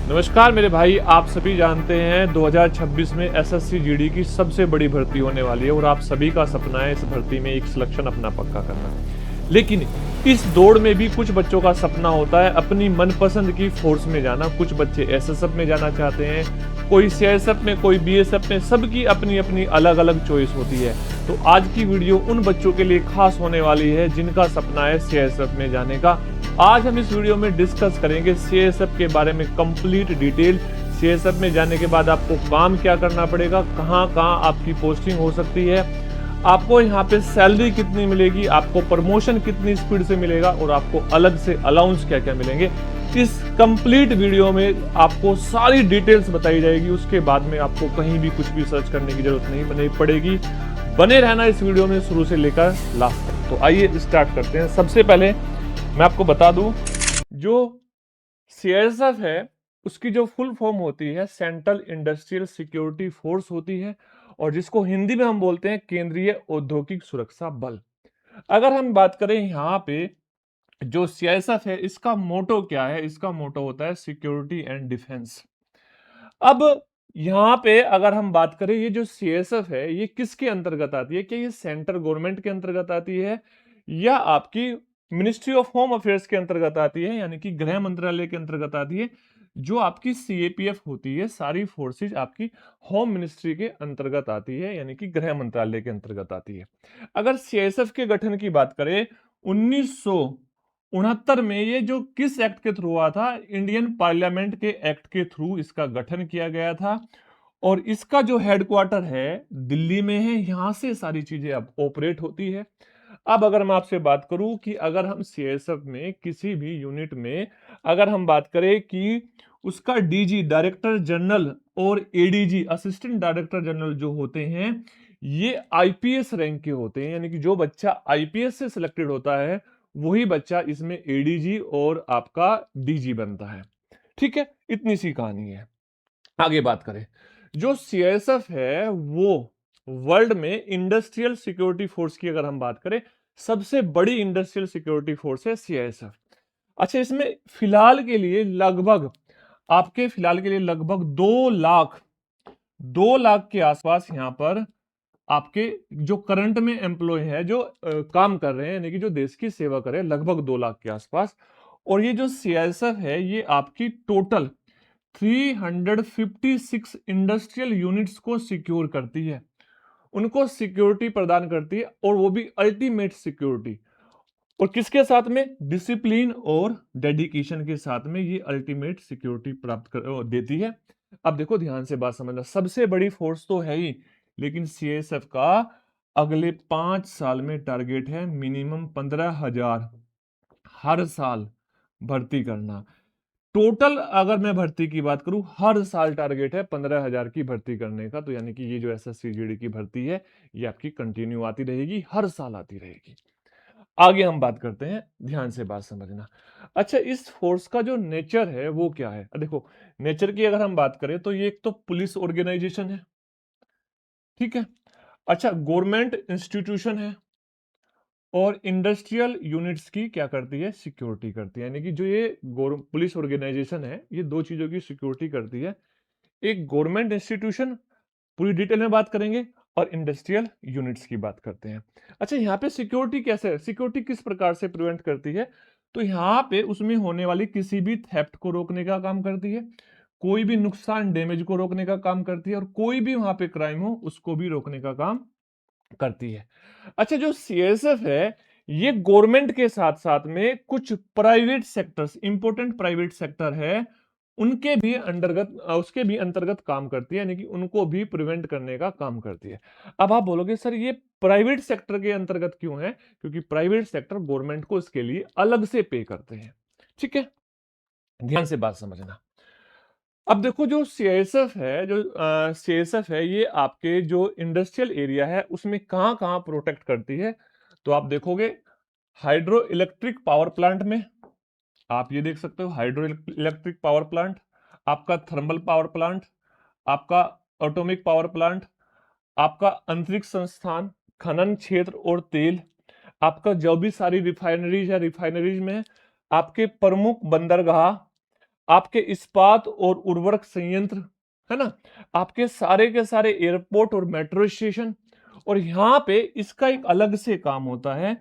नमस्कार मेरे भाई, आप सभी जानते हैं 2026 में एसएससी जीडी की सबसे बड़ी भर्ती होने वाली है और आप सभी का सपना है इस भर्ती में एक सिलेक्शन अपना पक्का करना। लेकिन इस दौड़ में भी कुछ बच्चों का सपना होता है अपनी मनपसंद की फोर्स में जाना। कुछ बच्चे एसएसएफ में जाना चाहते हैं, कोई सीआईएसएफ में, कोई बीएसएफ में, सबकी अपनी अपनी अलग अलग चॉइस होती है। तो आज की वीडियो उन बच्चों के लिए खास होने वाली है जिनका सपना है सीआईएसएफ में जाने का। आज हम इस वीडियो में डिस्कस करेंगे सीआईएसएफ के बारे में कंप्लीट डिटेल। सीआईएसएफ में जाने के बाद आपको काम क्या करना पड़ेगा, कहां कहां आपकी पोस्टिंग हो सकती है, आपको यहाँ पे सैलरी कितनी मिलेगी, आपको प्रमोशन कितनी स्पीड से मिलेगा और आपको अलग से अलाउंस क्या क्या मिलेंगे। इस कंप्लीट वीडियो में आपको सारी डिटेल्स बताई जाएगी। उसके बाद में आपको कहीं भी कुछ भी सर्च करने की जरूरत नहीं पड़ेगी। बने रहना इस वीडियो में शुरू से लेकर लास्ट तक। तो आइए स्टार्ट करते हैं। सबसे पहले मैं आपको बता दूं, जो सीआईएसएफ है उसकी जो फुल फॉर्म होती है सेंट्रल इंडस्ट्रियल सिक्योरिटी फोर्स होती है, और जिसको हिंदी में हम बोलते हैं केंद्रीय औद्योगिक सुरक्षा बल। अगर हम बात करें यहाँ पे जो सीआईएसएफ है इसका मोटो क्या है, इसका मोटो होता है सिक्योरिटी एंड डिफेंस। अब यहाँ पे अगर हम बात करें ये जो सीएसएफ है ये किसके अंतर्गत आती है, क्या ये सेंट्रल गवर्नमेंट के अंतर्गत आती है या आपकी मिनिस्ट्री ऑफ होम अफेयर्स के अंतर्गत आती है, यानी कि गृह मंत्रालय के अंतर्गत आती है। जो आपकी सीएपीएफ होती है सारी फोर्सेज आपकी होम मिनिस्ट्री के अंतर्गत आती है, यानी कि गृह मंत्रालय के अंतर्गत आती है। अगर सीएसएफ के गठन की बात करें 1969 में ये जो किस एक्ट के थ्रू हुआ था, इंडियन पार्लियामेंट के एक्ट के थ्रू इसका गठन किया गया था, और इसका जो हेडक्वार्टर है दिल्ली में है। यहां से सारी चीजें अब ऑपरेट होती है। अब अगर मैं आपसे बात करूं कि अगर हम सीएसएफ में किसी भी यूनिट में अगर हम बात करें कि उसका डीजी डायरेक्टर जनरल और एडीजी असिस्टेंट डायरेक्टर जनरल जो होते हैं ये आईपीएस रैंक के होते हैं, यानी कि जो बच्चा आईपीएस से सिलेक्टेड होता है वही बच्चा इसमें एडीजी और आपका डीजी बनता है। ठीक है, इतनी सी कहानी है। आगे बात करें, जो सीआईएसएफ है वो वर्ल्ड में इंडस्ट्रियल सिक्योरिटी फोर्स की अगर हम बात करें सबसे बड़ी इंडस्ट्रियल सिक्योरिटी फोर्स है सीआईएसएफ। अच्छा, इसमें फिलहाल के लिए लगभग 2 लाख के आसपास यहाँ पर आपके जो करंट में एम्प्लॉय है जो काम कर रहे हैं, यानी कि जो देश की सेवा कर रहे हैं, लगभग 2 लाख के आसपास। और ये जो सीआईएसएफ है ये आपकी टोटल 356 इंडस्ट्रियल यूनिट्स को सिक्योर करती है, उनको सिक्योरिटी प्रदान करती है, और वो भी अल्टीमेट सिक्योरिटी। और किसके साथ में, डिसिप्लिन और डेडिकेशन के साथ में ये अल्टीमेट सिक्योरिटी देती है। अब देखो ध्यान से बात समझना, सबसे बड़ी फोर्स तो है ही, लेकिन सीएसएफ का अगले 5 साल में टारगेट है मिनिमम 15,000 हर साल भर्ती करना। टोटल अगर मैं भर्ती की बात करूं हर साल टारगेट है 15,000 की भर्ती करने का। तो यानी कि ये जो एसएससी जीडी की भर्ती है ये आपकी कंटिन्यू आती रहेगी, हर साल आती रहेगी। आगे हम बात करते हैं, ध्यान से बात समझना। अच्छा, इस फोर्स का जो नेचर है वो क्या है। देखो, नेचर की अगर हम बात करें तो ये एक तो पुलिस ऑर्गेनाइजेशन है, ठीक है। अच्छा, गवर्नमेंट इंस्टीट्यूशन है, और इंडस्ट्रियल यूनिट्स की क्या करती है, सिक्योरिटी करती है। यानी कि जो ये पुलिस ऑर्गेनाइजेशन है ये दो चीजों की सिक्योरिटी करती है। एक गवर्नमेंट इंस्टीट्यूशन, पूरी डिटेल में बात करेंगे, और इंडस्ट्रियल यूनिट्स की बात करते हैं। अच्छा, यहाँ पे सिक्योरिटी कैसे है, सिक्योरिटी किस प्रकार से प्रिवेंट करती है, तो यहाँ पे उसमें होने वाली किसी भी थेफ्ट को रोकने का काम करती है, कोई भी नुकसान डैमेज को रोकने का काम करती है, और कोई भी वहां पे क्राइम हो उसको भी रोकने का काम करती है। अच्छा, जो सीएसएफ है ये गवर्नमेंट के साथ साथ में कुछ private sectors, important private sector है, उनके भी अंतर्गत उसके भी अंतर्गत काम करती है, यानी कि उनको भी प्रिवेंट करने का काम करती है। अब आप बोलोगे सर ये प्राइवेट सेक्टर के अंतर्गत क्यों है, क्योंकि प्राइवेट सेक्टर गवर्नमेंट को इसके लिए अलग से पे करते हैं। ठीक है, ध्यान से बात समझना। अब देखो, जो सीएसएफ है ये आपके जो इंडस्ट्रियल एरिया है उसमें कहां कहां प्रोटेक्ट करती है। तो आप देखोगे हाइड्रो इलेक्ट्रिक पावर प्लांट में, आप ये देख सकते हो हाइड्रो इलेक्ट्रिक पावर प्लांट, आपका थर्मल पावर प्लांट, आपका ऑटोमिक पावर प्लांट, आपका अंतरिक्ष संस्थान, खनन क्षेत्र और तेल, आपका जो भी सारी रिफाइनरीज है, रिफाइनरीज में आपके प्रमुख बंदरगाह, आपके इस्पात और उर्वरक संयंत्र, है ना, आपके सारे के सारे एयरपोर्ट और मेट्रो स्टेशन। और यहाँ पे इसका एक अलग से काम होता है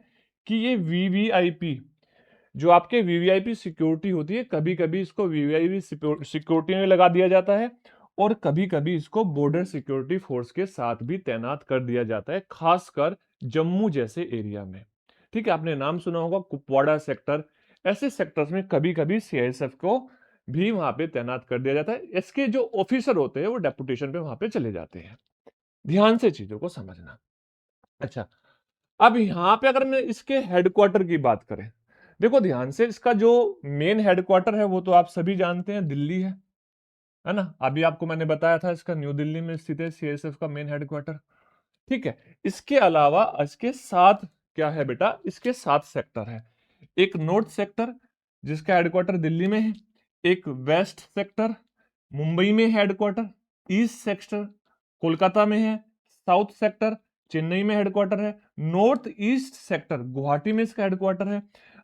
कि ये वीवीआईपी, जो आपके वीवीआईपी सिक्योरिटी होती है, कभी कभी इसको वीवीआईपी सिक्योरिटी में लगा दिया जाता है और कभी कभी इसको बॉर्डर सिक्योरिटी फोर्स के साथ भी तैनात कर दिया जाता है, खासकर जम्मू जैसे एरिया में। ठीक है, आपने नाम सुना होगा कुपवाड़ा सेक्टर, ऐसे सेक्टर्स में कभी कभी सीआईएसएफ को भी वहां पे तैनात कर दिया जाता है। इसके जो ऑफिसर होते हैं वो डेपुटेशन पे वहां पे चले जाते हैं। ध्यान से चीजों को समझना। अच्छा, अब यहां पे अगर मैं इसके हेडक्वार्टर की बात करें, देखो ध्यान से, इसका जो मेन हेडक्वार्टर है वो तो आप सभी जानते हैं, दिल्ली है ना। अभी आपको मैंने बताया था इसका न्यू दिल्ली में स्थित है सीआईएसएफ का मेन हेडक्वार्टर। ठीक है, इसके अलावा इसके साथ क्या है बेटा, इसके 7 सेक्टर है। एक नॉर्थ सेक्टर जिसका हेडक्वार्टर दिल्ली में है, एक वेस्ट सेक्टर मुंबई में हेडक्वार्टर, ईस्ट सेक्टर कोलकाता में है, साउथ सेक्टर चेन्नई में हेडक्वार्टर है, नॉर्थ ईस्ट सेक्टर गुवाहाटी में इसका हेडक्वार्टर है।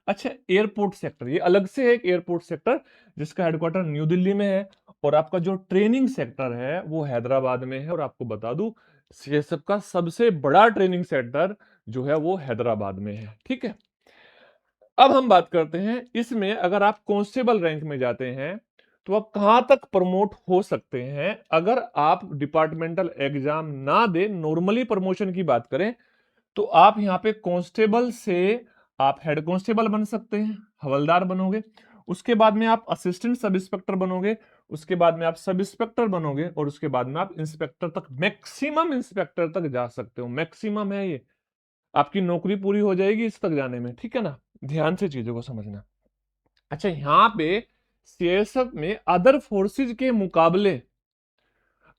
अच्छा, एयरपोर्ट सेक्टर, ये अलग से है एक एयरपोर्ट सेक्टर जिसका हेडक्वार्टर न्यू दिल्ली में है। और आपका जो ट्रेनिंग सेक्टर है वो हैदराबाद में है। और आपको बता दूं, सीएसएफ का सबसे बड़ा ट्रेनिंग सेंटर जो है वो हैदराबाद में है। ठीक है, अब हम बात करते हैं इसमें अगर आप कांस्टेबल रैंक में जाते हैं तो आप कहां तक प्रमोट हो सकते हैं। अगर आप डिपार्टमेंटल एग्जाम ना दे, नॉर्मली प्रमोशन की बात करें, तो आप यहां पे कांस्टेबल से आप हेड कांस्टेबल बन सकते हैं, हवलदार बनोगे। उसके बाद में आप असिस्टेंट सब इंस्पेक्टर बनोगे, उसके बाद में आप सब इंस्पेक्टर बनोगे, और उसके बाद में आप इंस्पेक्टर तक, मैक्सिमम इंस्पेक्टर तक जा सकते हो। मैक्सिमम है ये, आपकी नौकरी पूरी हो जाएगी इस तक जाने में। ठीक है ना, ध्यान से चीजों को समझना। अच्छा, यहां पे सीएसएफ में अदर फोर्सेज के मुकाबले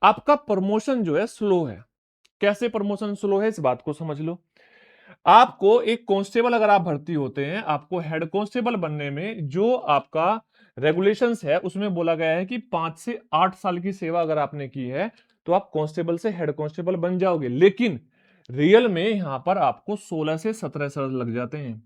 आपका प्रमोशन जो है स्लो है। कैसे प्रमोशन स्लो है, इस बात को समझ लो। आपको एक कांस्टेबल अगर आप भर्ती होते हैं, आपको हेड कांस्टेबल बनने में जो आपका रेगुलेशंस है उसमें बोला गया है कि 5 से 8 साल की सेवा अगर आपने की है तो आप कांस्टेबल से हेड कांस्टेबल बन जाओगे। लेकिन रियल में यहां पर आपको 16 से 17 साल लग जाते हैं।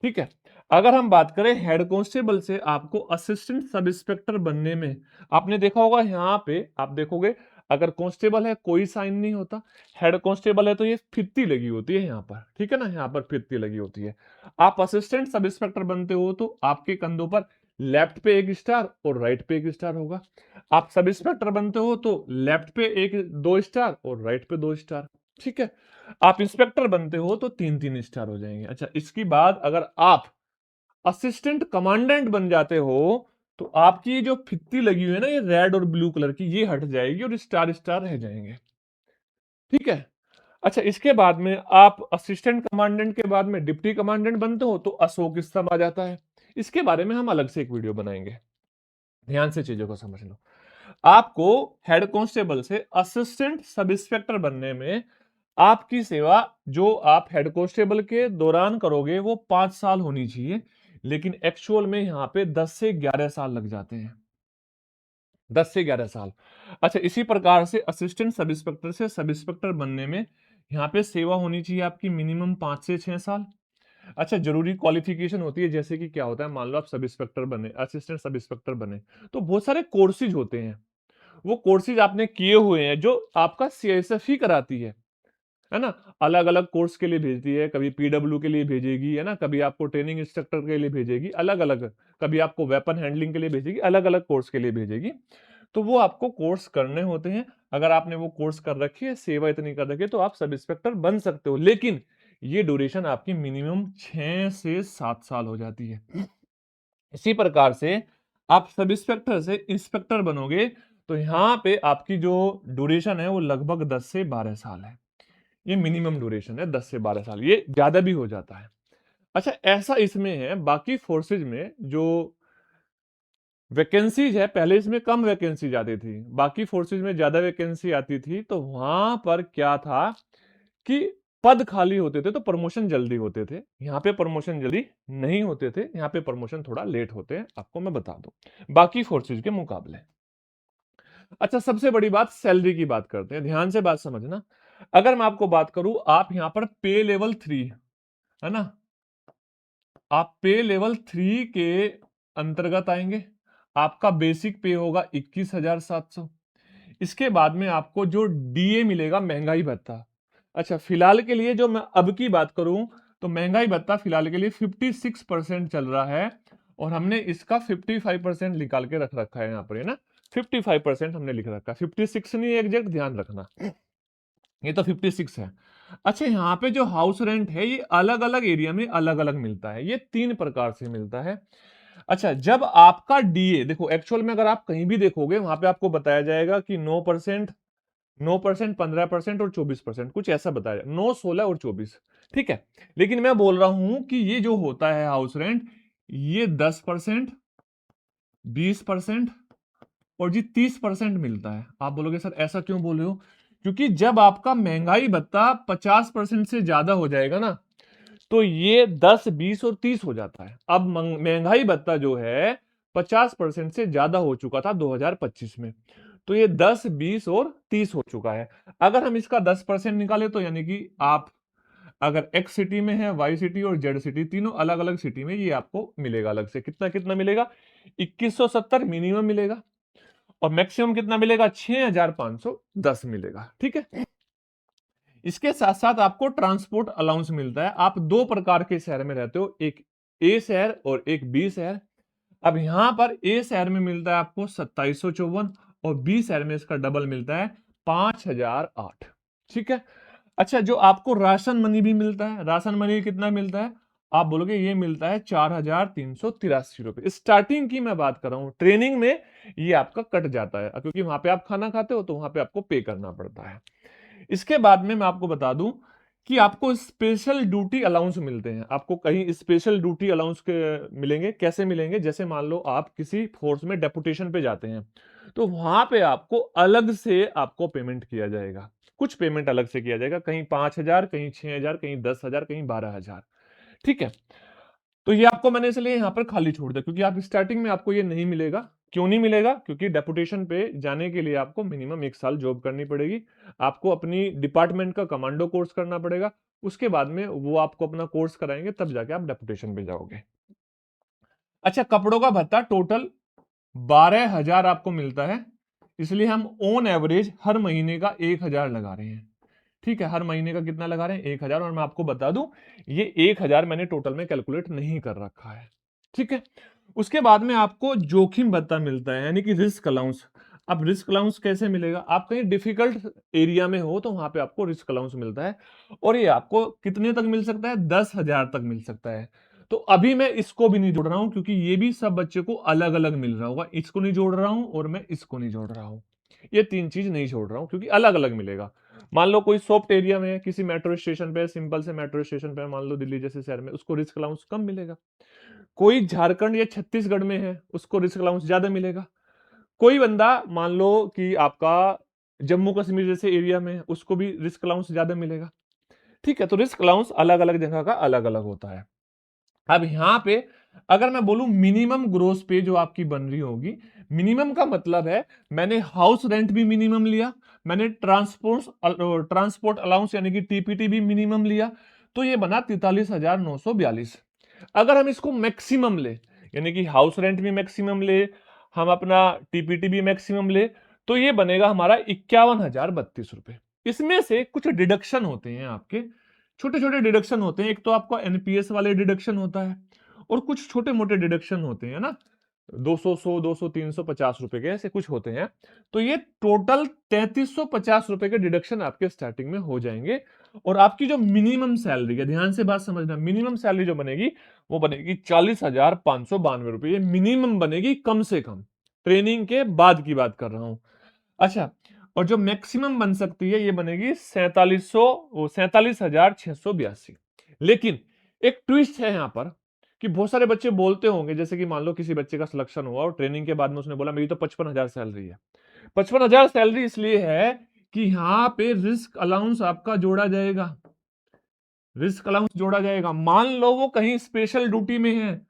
ठीक है, अगर हम बात करें हेड कांस्टेबल से आपको असिस्टेंट सब इंस्पेक्टर बनने में, आपने देखा होगा यहां पे आप देखोगे, अगर कांस्टेबल है कोई साइन नहीं होता, हेड कांस्टेबल है तो ये फित्ती लगी होती है यहां पर। ठीक है ना, यहां पर फित्ती लगी होती है। आप असिस्टेंट सब इंस्पेक्टर बनते हो तो आपके कंधों पर लेफ्ट पे 1 स्टार और राइट पे 1 स्टार होगा। आप सब इंस्पेक्टर बनते हो तो लेफ्ट पे 2 स्टार और राइट पे 2 स्टार। ठीक है, आप इंस्पेक्टर बनते हो तो 3-3 स्टार हो जाएंगे। अच्छा, इसके बाद अगर आप असिस्टेंट कमांडेंट बन जाते हो तो आपकी जो फित्ती लगी हुई है ना, ये रेड और ब्लू कलर की, ये हट जाएगी और स्टार स्टार रह जाएंगे। ठीक है, अच्छा, इसके बाद में आप असिस्टेंट कमांडेंट के बाद में डिप्टी कमांडेंट बनते हो तो अशोक स्तंभ आ जाता है। इसके बारे में हम अलग से एक वीडियो बनाएंगे। ध्यान से चीजों को समझ लो। आपको हेड कांस्टेबल से असिस्टेंट सब इंस्पेक्टर बनने में आपकी सेवा जो आप हेड कांस्टेबल के दौरान करोगे वो 5 साल होनी चाहिए, लेकिन एक्चुअल में यहां पे 10 से 11 साल लग जाते हैं। 10 से 11 साल। अच्छा, इसी प्रकार से असिस्टेंट सब इंस्पेक्टर से सब इंस्पेक्टर बनने में यहां पे सेवा होनी चाहिए आपकी मिनिमम 5 से 6 साल। अच्छा, जरूरी क्वालिफिकेशन होती है, जैसे कि क्या होता है, मान लो आप सब इंस्पेक्टर बने, असिस्टेंट सब इंस्पेक्टर बने, तो बहुत सारे कोर्सेज होते हैं। वो कोर्सेज आपने किए हुए हैं जो आपका सीआईएसएफ ही कराती है ना। अलग अलग कोर्स के लिए भेजती है, कभी पीडब्ल्यू के लिए भेजेगी, है ना, कभी आपको ट्रेनिंग इंस्ट्रक्टर के लिए भेजेगी, अलग अलग, कभी आपको वेपन हैंडलिंग के लिए भेजेगी, अलग अलग कोर्स के लिए भेजेगी। तो वो आपको कोर्स करने होते हैं। अगर आपने वो कोर्स कर रखी है, सेवा इतनी कर रखी है, तो आप सब इंस्पेक्टर बन सकते हो। लेकिन ये ड्यूरेशन आपकी मिनिमम 6 से 7 साल हो जाती है। इसी प्रकार से आप सब इंस्पेक्टर से इंस्पेक्टर बनोगे तो यहां पे आपकी जो ड्यूरेशन है वो लगभग 10 से 12 साल है। ये मिनिमम ड्यूरेशन है, 10 से 12 साल, ये ज्यादा भी हो जाता है। अच्छा, ऐसा इसमें है, बाकी फोर्सेज में जो वैकेंसीज है, पहले इसमें कम वैकेंसीज आती थी, बाकी फोर्सेज में ज्यादा वैकेंसी आती थी। तो वहां पर क्या था कि पद खाली होते थे तो प्रमोशन जल्दी होते थे। यहां पे प्रमोशन जल्दी नहीं होते थे, यहां पे प्रमोशन थोड़ा लेट होते हैं, आपको मैं बता दूं बाकी फोर्सेज के मुकाबले। अच्छा, सबसे बड़ी बात सैलरी की बात करते हैं, ध्यान से बात समझना। अगर मैं आपको बात करूं, आप यहां पर पे लेवल 3, है ना, आप पे लेवल 3 के अंतर्गत आएंगे। आपका बेसिक पे होगा 21,700। इसके बाद में आपको जो डीए मिलेगा महंगाई भत्ता। अच्छा, फिलहाल के लिए जो मैं अब की बात करूं तो महंगाई भत्ता फिलहाल के लिए 56% चल रहा है और हमने इसका 55% निकाल के रख रखा है यहाँ पर, है ना। 55% हमने लिख रखा है, 56 नहीं एग्जैक्ट, ध्यान रखना, ये तो 56 है। अच्छा, यहाँ पे जो हाउस रेंट है ये अलग अलग एरिया में अलग अलग मिलता है, ये 3 प्रकार से मिलता है। अच्छा, जब आपका डीए देखो एक्चुअल में अगर आप कहीं भी देखोगे वहां पे आपको बताया जाएगा कि 9%, 9%, 15% और 24%, कुछ ऐसा बताया जाए, 9, 16 और 24, ठीक है। लेकिन मैं बोल रहा हूं कि ये जो होता है हाउस रेंट, ये 10%, 20% और जी 30% मिलता है। आप बोलोगे सर ऐसा क्यों बोल रहे हो? क्योंकि जब आपका महंगाई भत्ता 50% से ज्यादा हो जाएगा ना, तो ये 10, 20 और 30 हो जाता है। अब महंगाई भत्ता जो है 50% से ज्यादा हो चुका था 2025 में, तो ये 10, 20 और 30 हो चुका है। अगर हम इसका 10% निकाले तो यानी कि आप अगर एक्स सिटी में है, वाई सिटी और जेड सिटी, तीनों अलग अलग सिटी में, ये आपको मिलेगा अलग से। कितना कितना मिलेगा? 2170 मिनिमम मिलेगा और मैक्सिमम कितना मिलेगा? 6510 मिलेगा, ठीक है। इसके साथ साथ आपको ट्रांसपोर्ट अलाउंस मिलता है। आप दो प्रकार के शहर में रहते हो, एक ए शहर और एक बी शहर। अब यहां पर ए शहर में मिलता है आपको 2754 और बी शहर में इसका डबल मिलता है 5008, ठीक है। अच्छा, जो आपको राशन मनी भी मिलता है, राशन मनी कितना मिलता है? आप बोलोगे ये मिलता है 4383 रुपए। स्टार्टिंग की मैं बात कर रहा हूं, ट्रेनिंग में ये आपका कट जाता है क्योंकि वहां पे आप खाना खाते हो तो वहां पे आपको पे करना पड़ता है। इसके बाद में मैं आपको बता दूं कि आपको स्पेशल ड्यूटी अलाउंस मिलते हैं। आपको कहीं स्पेशल ड्यूटी अलाउंस के मिलेंगे, कैसे मिलेंगे? जैसे मान लो आप किसी फोर्स में डेपुटेशन पे जाते हैं तो वहां पे आपको अलग से आपको पेमेंट किया जाएगा, कुछ पेमेंट अलग से किया जाएगा, कहीं 5,000, कहीं 6,000, कहीं 10,000, कहीं 12,000, ठीक है। तो ये आपको मैंने इसलिए यहां पर खाली छोड़ दिया क्योंकि आप स्टार्टिंग में आपको ये नहीं मिलेगा। क्यों नहीं मिलेगा? क्योंकि डेपुटेशन पे जाने के लिए आपको मिनिमम 1 साल जॉब करनी पड़ेगी, आपको अपनी डिपार्टमेंट का कमांडो कोर्स करना पड़ेगा, उसके बाद में वो आपको अपना कोर्स कराएंगे, तब जाके आप डेपुटेशन पे जाओगे। अच्छा, कपड़ों का भत्ता टोटल 12,000 आपको मिलता है, इसलिए हम ऑन एवरेज हर महीने का 1,000 लगा रहे हैं, ठीक है। हर महीने का कितना लगा रहे हैं? 1,000। और मैं आपको बता दूं ये 1,000 मैंने टोटल में कैलकुलेट नहीं कर रखा है, ठीक है। उसके बाद में आपको जोखिम भत्ता मिलता है, यानी कि रिस्क अलाउंस। अब रिस्क अलाउंस कैसे मिलेगा? आप कहीं डिफिकल्ट एरिया में हो तो वहां पे आपको रिस्क अलाउंस मिलता है और ये आपको कितने तक मिल सकता है? 10,000 तक मिल सकता है। तो अभी मैं इसको भी नहीं जोड़ रहा हूं क्योंकि ये भी सब बच्चे को अलग अलग मिल रहा होगा, इसको नहीं जोड़ रहा हूं और मैं इसको नहीं जोड़ रहा हूं, ये तीन चीज नहीं छोड़ रहा हूं क्योंकि अलग अलग मिलेगा। मान लो कोई सॉफ्ट एरिया में है, किसी मेट्रो स्टेशन पे, सिंपल से मेट्रो स्टेशन पे, मान लो दिल्ली जैसे शहर में, उसको रिस्क अलाउंस कम मिलेगा। कोई झारखंड या छत्तीसगढ़ में है, उसको रिस्क अलाउंस ज्यादा मिलेगा। कोई बंदा मान लो कि आपका जम्मू कश्मीर जैसे एरिया में है, उसको भी रिस्क अलाउंस ज्यादा मिलेगा, ठीक है। तो रिस्क अलाउंस अलग अलग जगह का अलग अलग होता है। अब यहां पे अगर मैं बोलूं मिनिमम ग्रोस पे जो आपकी बन रही होगी, मिनिमम का मतलब है मैंने हाउस रेंट भी मिनिमम लिया, मैंने ट्रांसपोर्ट अलाउंस यानी कि टीपीटी भी मिनिमम लिया, तो ये बना 43,942। अगर हम इसको मैक्सिमम ले, यानी कि हाउस रेंट भी मैक्सिमम ले, हम अपना टीपीटी भी मैक्सिमम ले, तो ये बनेगा हमारा 51,032 रुपए। इसमें से कुछ डिडक्शन होते हैं आपके, छोटे छोटे डिडक्शन होते हैं। एक तो आपका एनपीएस वाले डिडक्शन होता है और कुछ छोटे मोटे डिडक्शन होते हैं ना, 200, 100, 200, 350 रुपए के ऐसे कुछ होते हैं। तो ये टोटल 3350 रुपए के डिडक्शन आपके स्टार्टिंग में हो जाएंगे। और आपकी जो मिनिमम सैलरी है, ध्यान से बात समझना, मिनिमम सैलरी जो बनेगी वो बनेगी 40,592 रुपए, ये मिनिमम बनेगी कम से कम, ट्रेनिंग के बाद की बात कर रहा हूं। अच्छा, और जो मैक्सिमम बन सकती है ये बनेगी 47,682। लेकिन एक ट्विस्ट है यहां पर कि बहुत सारे बच्चे बोलते होंगे, जैसे कि मान लो किसी बच्चे का सिलेक्शन हुआ और ट्रेनिंग के बाद में उसने बोला मेरी तो 55,000 सैलरी है। 55,000 सैलरी इसलिए है कि यहां पे रिस्क अलाउंस आपका जोड़ा जाएगा, रिस्क अलाउंस जोड़ा जाएगा। मान लो वो कहीं स्पेशल ड्यूटी में है,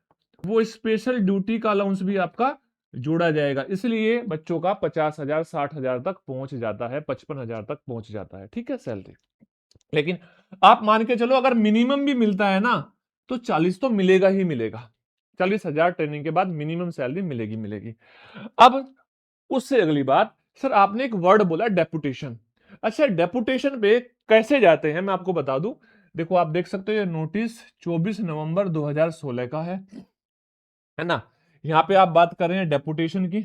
वो स्पेशल ड्यूटी का अलाउंस भी आपका जोड़ा जाएगा, इसलिए बच्चों का 50,000, 60,000 तक पहुंच जाता है, 55,000 तक पहुंच जाता है, ठीक है, सैलरी। लेकिन आप मान के चलो अगर मिनिमम भी मिलता है ना तो 40 तो मिलेगा ही मिलेगा, 40,000 ट्रेनिंग के बाद मिनिमम सैलरी मिलेगी। अब उससे अगली बात, सर आपने एक वर्ड बोला डेपुटेशन। अच्छा, डेपुटेशन पे कैसे जाते हैं मैं आपको बता दूं। देखो आप देख सकते हो ये नोटिस 24 नवंबर 2016 का है ना। यहाँ पे आप बात कर रहे हैं डेपुटेशन की,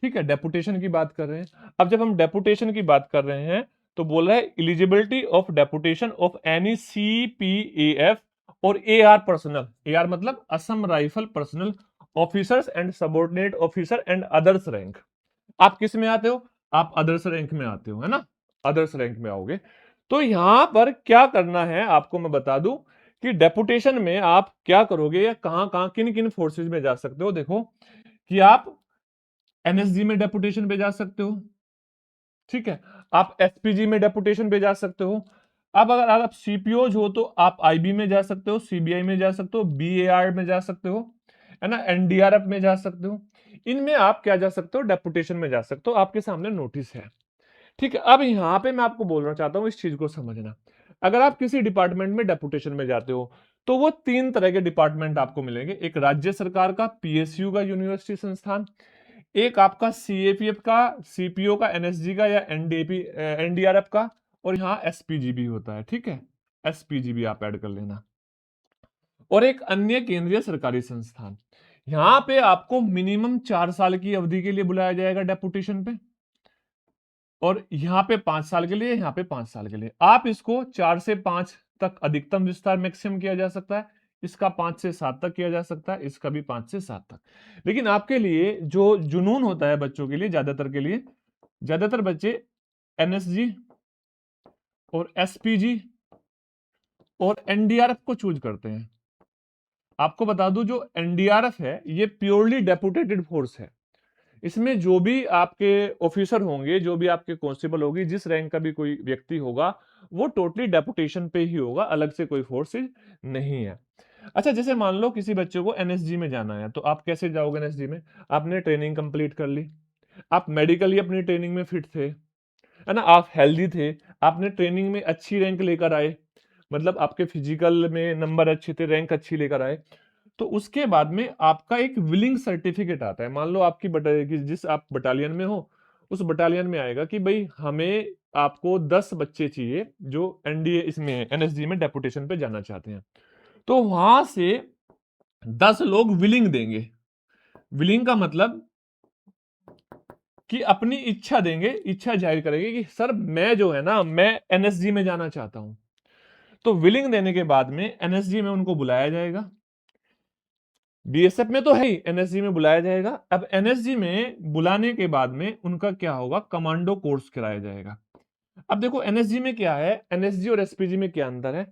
ठीक है, डेपुटेशन की बात कर रहे हैं। अब जब हम डेपुटेशन की बात कर रहे हैं तो बोल रहा है eligibility of deputation of any CPAF और AR पर्सनल। AR मतलब Assam rifle personal officers and subordinate officer and others rank. आप किस में आते हो? आप अदर्स रैंक में आते हो, है ना, अदर्स रैंक में आओगे। तो यहां पर क्या करना है आपको मैं बता दूं कि डेपुटेशन में आप क्या करोगे या कहां कहां किन किन फोर्सेज में जा सकते हो। देखो कि आप NSG में डेपुटेशन पे जा सकते हो, ठीक है, आप SPG में डेपुटेशन पे जा सकते हो। अब अगर आप CPOज हो तो आप IB में जा सकते हो, CBI में जा सकते हो, BAR में जा सकते हो, है ना, NDRF में जा सकते हो। इनमें आप क्या जा सकते हो? डेपुटेशन में जा सकते हो। आपके सामने नोटिस है, ठीक है। अब यहां पे मैं आपको बोलना चाहता हूं इस चीज को समझना। अगर आप किसी डिपार्टमेंट में डेपुटेशन में जाते हो तो वो 3 तरह के डिपार्टमेंट आपको मिलेंगे। एक राज्य सरकार का, PSU का, यूनिवर्सिटी संस्थान, एक आपका CAPF का, CPO का, NSG का या NDRF का, और यहाँ SPG भी होता है, ठीक है, SPG भी आप ऐड कर लेना। और एक अन्य केंद्रीय सरकारी संस्थान। यहां पे आपको मिनिमम 4 साल की अवधि के लिए बुलाया जाएगा डेपुटेशन पे, और यहाँ पे 5 साल के लिए, यहाँ पे 5 साल के लिए। आप इसको 4 से 5 तक अधिकतम विस्तार मैक्सिमम किया जा सकता है, इसका 5 से 7 तक किया जा सकता है, इसका भी 5 से 7 तक। लेकिन आपके लिए जो जुनून होता है बच्चों के लिए, ज्यादातर बच्चे NSG और SPG और NDRF को चूज करते हैं। आपको बता दूं जो NDRF है ये प्योरली डेपुटेटेड फोर्स है। इसमें जो भी आपके ऑफिसर होंगे, जो भी आपके कांस्टेबल होगी, जिस रैंक का भी कोई व्यक्ति होगा, वो टोटली डेपुटेशन पे ही होगा, अलग से कोई फोर्सेज नहीं है। अच्छा, जैसे मान लो किसी बच्चे को NSG में जाना है तो आप कैसे जाओगे NSG में? आपने ट्रेनिंग कंप्लीट कर ली, आप मेडिकली अपनी ट्रेनिंग में फिट थे, है ना, आप हेल्दी थे, आपने ट्रेनिंग में अच्छी रैंक लेकर आए, मतलब आपके फिजिकल में नंबर अच्छे थे, रैंक अच्छी लेकर आए, तो उसके बाद में आपका एक विलिंग सर्टिफिकेट आता है। मान लो आपकी जिस आप बटालियन में हो, उस बटालियन में आएगा कि भाई हमें आपको 10 बच्चे चाहिए जो NDA इसमें NSG में डेपुटेशन पे जाना चाहते हैं। तो वहां से 10 लोग विलिंग देंगे। विलिंग का मतलब कि अपनी इच्छा देंगे, इच्छा जाहिर करेंगे कि सर मैं जो है ना, मैं NSG में जाना चाहता हूं। तो विलिंग देने के बाद में NSG में उनको बुलाया जाएगा। BSF में तो है ही, NSG में बुलाया जाएगा। अब NSG में बुलाने के बाद में उनका क्या होगा? कमांडो कोर्स कराया जाएगा। अब देखो NSG में क्या है, NSG और SPG में क्या अंतर है?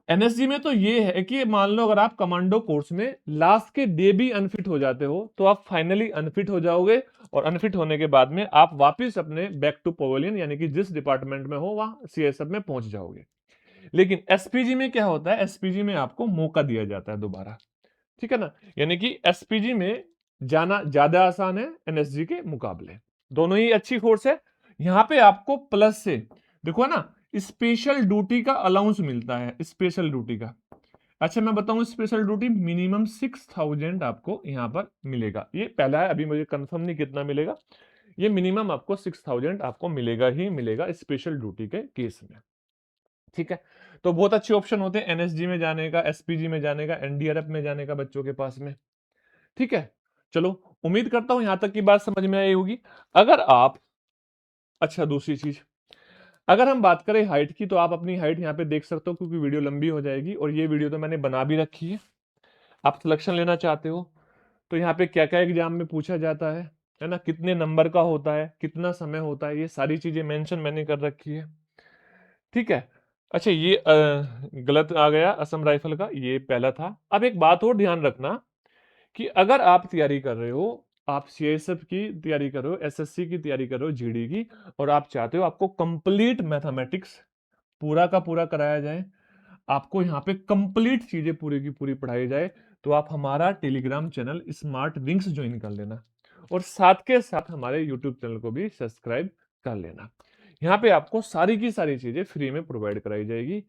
NSG में तो ये है कि मान लो अगर आप कमांडो कोर्स में लास्ट के डे भी अनफिट हो जाते हो तो आप फाइनली अनफिट हो जाओगे, और अनफिट होने के बाद में आप वापस अपने बैक टू पवेलियन यानी कि जिस डिपार्टमेंट में हो वहां CSF में पहुंच जाओगे। लेकिन SPG में क्या होता है? SPG में आपको मौका दिया जाता है दोबारा, ठीक है ना, यानी कि SPG में जाना ज्यादा आसान है NSG के मुकाबले। दोनों ही अच्छी फोर्स है। यहां पे आपको प्लस से देखो ना, स्पेशल ड्यूटी का अलाउंस मिलता है, स्पेशल ड्यूटी का। अच्छा मैं बताऊं, स्पेशल ड्यूटी मिनिमम 6,000 आपको यहां पर मिलेगा। ये पहला है, अभी मुझे कंफर्म नहीं कितना मिलेगा। ये मिनिमम आपको 6,000 आपको मिलेगा ही मिलेगा स्पेशल ड्यूटी के केस में, ठीक है। तो बहुत अच्छे ऑप्शन होते हैं NSG में जाने का, SPG में जाने का, NDRF में जाने का बच्चों के पास में, ठीक है। चलो, उम्मीद करता हूं यहां तक की बात समझ में आई होगी। अगर आप, अच्छा दूसरी चीज, अगर हम बात करें हाइट की तो आप अपनी हाइट यहाँ पे देख सकते हो, क्योंकि वीडियो लंबी हो जाएगी और ये वीडियो तो मैंने बना भी रखी है। आप सिलेक्शन लेना चाहते हो तो यहाँ पे क्या क्या एग्जाम में पूछा जाता है ना, कितने नंबर का होता है, कितना समय होता है, ये सारी चीजें मेंशन मैंने कर रखी है, ठीक है। अच्छा ये गलत आ गया, असम राइफल का ये पहला था। अब एक बात और ध्यान रखना कि अगर आप तैयारी कर रहे हो, आप CSF की तैयारी कर रहे हो, SSC की तैयारी कर रहे हो, GD की, और आप चाहते हो आपको कंप्लीट मैथमेटिक्स पूरा का पूरा कराया जाए, आपको यहाँ पे कंप्लीट चीजें पूरी की पूरी पढ़ाई जाए, तो आप हमारा Telegram channel smart wings join कर लेना, और साथ के साथ हमारे यूट्यूब चैनल को भी सब्सक्राइब कर लेना। यहाँ पे आपको सारी की सारी चीजें फ्री में प्रोवाइड कराई जाएगी।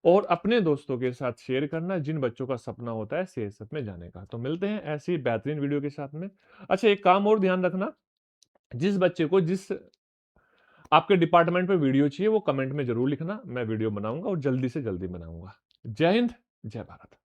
और अपने दोस्तों के साथ शेयर करना जिन बच्चों का सपना होता है सीएसएफ में जाने का। तो मिलते हैं ऐसी बेहतरीन वीडियो के साथ में। अच्छा, एक काम और ध्यान रखना, जिस बच्चे को जिस आपके डिपार्टमेंट में वीडियो चाहिए वो कमेंट में जरूर लिखना, मैं वीडियो बनाऊंगा और जल्दी से जल्दी बनाऊंगा। जय हिंद, जय भारत।